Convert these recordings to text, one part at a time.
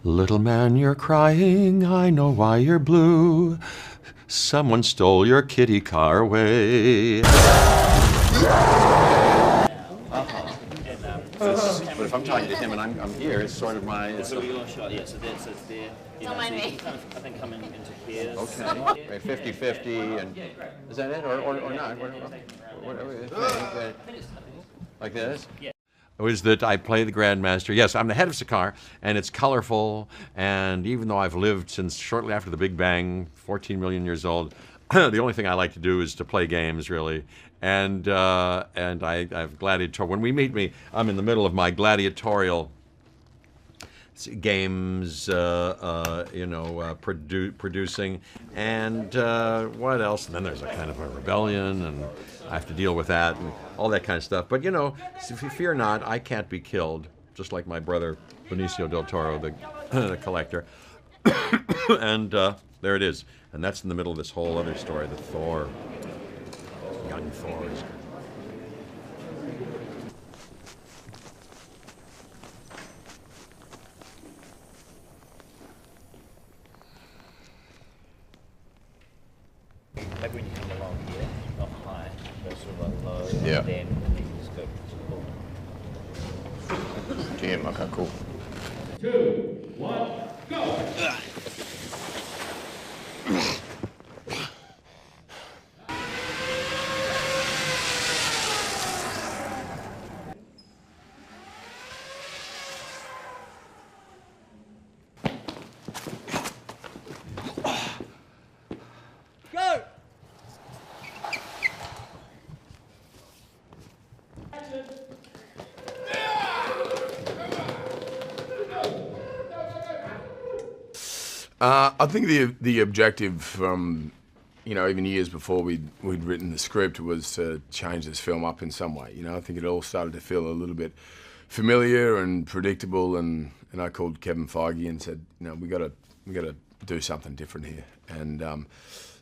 Little man, you're crying, I know why you're blue. Someone stole your kitty car away. But if I'm talking to him and I'm here, it's sort of my... It's your shot, yeah, so that's it there. Don't mind me. I think come into pairs. okay. 50-50, and is that it, or not? Whatever. Like this? Yeah. Was that I play the Grandmaster. Yes, I'm the head of Sakaar, and it's colorful, and even though I've lived since shortly after the Big Bang, 14 million years old, the only thing I like to do is to play games, really. And I've gladiator. When we meet me, I'm in the middle of my gladiatorial games, producing, and what else? And then there's a kind of a rebellion, and I have to deal with that and all that kind of stuff. But fear not, I can't be killed, just like my brother Benicio del Toro, the collector. And there it is. And that's in the middle of this whole other story, the Thor, young Thor is... Maybe when you come along here, not high, but sort of low, Yeah. then you just go cool. Damn, okay, cool. 2, 1, go! Go! I think the objective from, even years before we'd written the script was to change this film up in some way. I think it all started to feel a little bit familiar and predictable, and I called Kevin Feige and said, we got to do something different here. And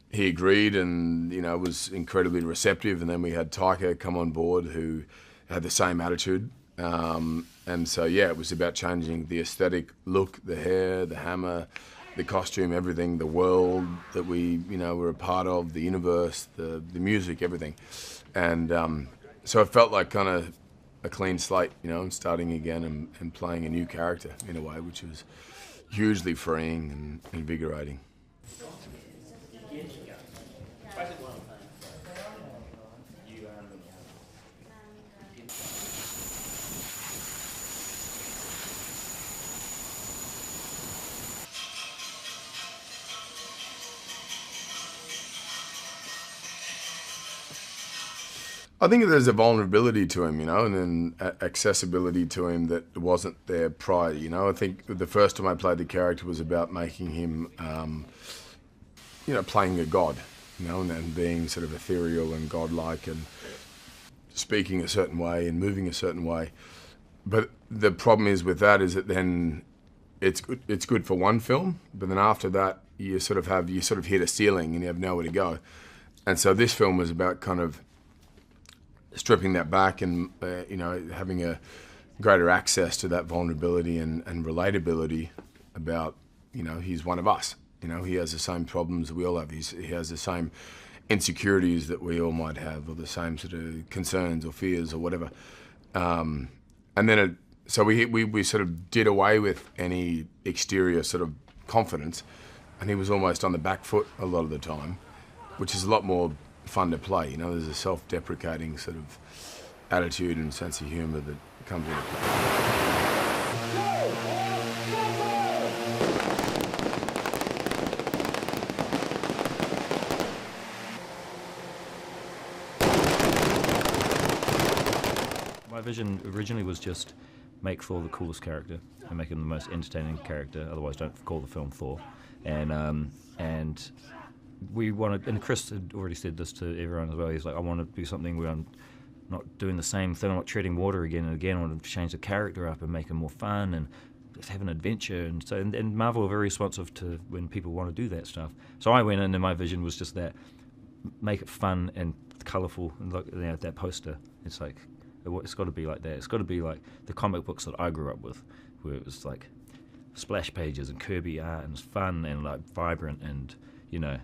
he agreed, and was incredibly receptive. And then we had Taika come on board, who had the same attitude. And so it was about changing the aesthetic look, the hair, the hammer, the costume, everything, the world that we, were a part of, the universe, the music, everything. And so it felt like kind of a clean slate, and starting again and playing a new character in a way, which was hugely freeing and invigorating. I think there's a vulnerability to him, and then accessibility to him that wasn't there prior. I think the first time I played the character was about making him, playing a god, and being sort of ethereal and godlike and speaking a certain way and moving a certain way. But the problem is with that is that then it's good for one film, but then after that you sort of hit a ceiling and you have nowhere to go. And so this film was about kind of stripping that back and having a greater access to that vulnerability and relatability about he's one of us. He has the same problems that we all have. He has the same insecurities that we all might have, or the same sort of concerns or fears or whatever. And then so we sort of did away with any exterior sort of confidence, and he was almost on the back foot a lot of the time, which is a lot more fun to play. There's a self-deprecating sort of attitude and sense of humor that comes into play. My vision originally was just make Thor the coolest character and make him the most entertaining character. Otherwise, don't call the film Thor. And we wanted, and Chris had already said this to everyone as well. He's like, I want to do something where I'm not doing the same thing. I'm not treading water again and again. I want to change the character up and make him more fun and just have an adventure. And so, and Marvel are very responsive to when people want to do that stuff. So I went in, and my vision was just that: make it fun and colourful. And look, that poster. It's like, it's got to be like that. It's got to be like the comic books that I grew up with, where it was like splash pages and Kirby art, and it's fun and like vibrant, and you know,